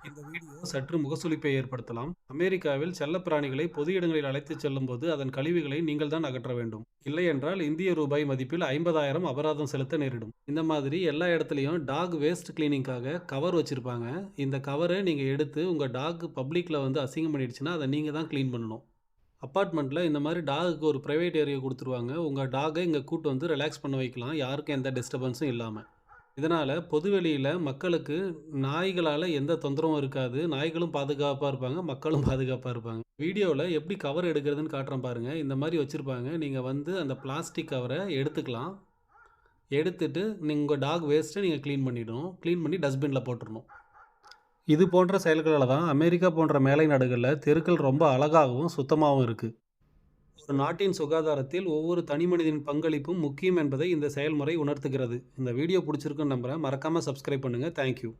இந்த வீடியோ சற்று முகசுளிப்பை ஏற்படுத்தலாம். அமெரிக்காவில் செல்லப்பிராணிகளை பொது இடங்களில் அழைத்துச் செல்லும்போது அதன் கழிவுகளை நீங்கள் தான் அகற்ற வேண்டும். இல்லையென்றால் இந்திய ரூபாய் மதிப்பில் 50,000 அபராதம் செலுத்த நேரிடும். இந்த மாதிரி எல்லா இடத்துலையும் டாக் வேஸ்ட் கிளீனிங்காக கவர் வச்சிருப்பாங்க. இந்த கவரை நீங்க எடுத்து உங்க டாக் பப்ளிக்ல வந்து அசிங்கம் பண்ணிடுச்சுன்னா அதை நீங்க தான் கிளீன் பண்ணணும். அப்பார்ட்மெண்ட்ல இந்த மாதிரி டாகுக்கு ஒரு பிரைவேட் ஏரியா குடுத்துருவாங்க. உங்க டாக்க இங்க கூட்டு வந்து ரிலாக்ஸ் பண்ண வைக்கலாம். யாருக்கும் எந்த டிஸ்டர்பன்ஸும் இல்லாம. இதனால பொதுவெளியில மக்களுக்கு நாய்களால எந்த தொந்தரவும் இருக்காது. நாய்களும் பாதுகாப்பா இருப்பாங்க. மக்களும் பாதுகாப்பா இருப்பாங்க. வீடியோல எப்படி கவர் எடுக்கிறதுன்னு காட்டுறேன் பாருங்க. இந்த மாரி வச்சிருப்பாங்க. நீங்க வந்து அந்த பிளாஸ்டிக் கவர எடுத்துக்கலாம். எடுத்துட்டு உங்க டாக் வேஸ்ட்ட நீங்க கிளீன் பண்ணிடணும். கிளீன் பண்ணி டஸ்ட்பின்ல போட்டுறணும். இது போன்ற செயல்களால தான் அமெரிக்கா போன்ற மேலை நாடுகள்ல தெருக்கள் ரொம்ப அழகாகவும், சுத்தமாவும் இருக்கு. ஒரு நாட்டின் சுகாதாரத்தில் ஒவ்வொரு தனிமனிதனின் பங்களிப்பும் முக்கியம் என்பதை இந்த செயல்முறை உணர்த்துகிறது. இந்த வீடியோ பிடிச்சிருக்குன்னு நம்புறேன். மறக்காம சப்ஸ்கிரைப் பண்ணுங்க. Thank you.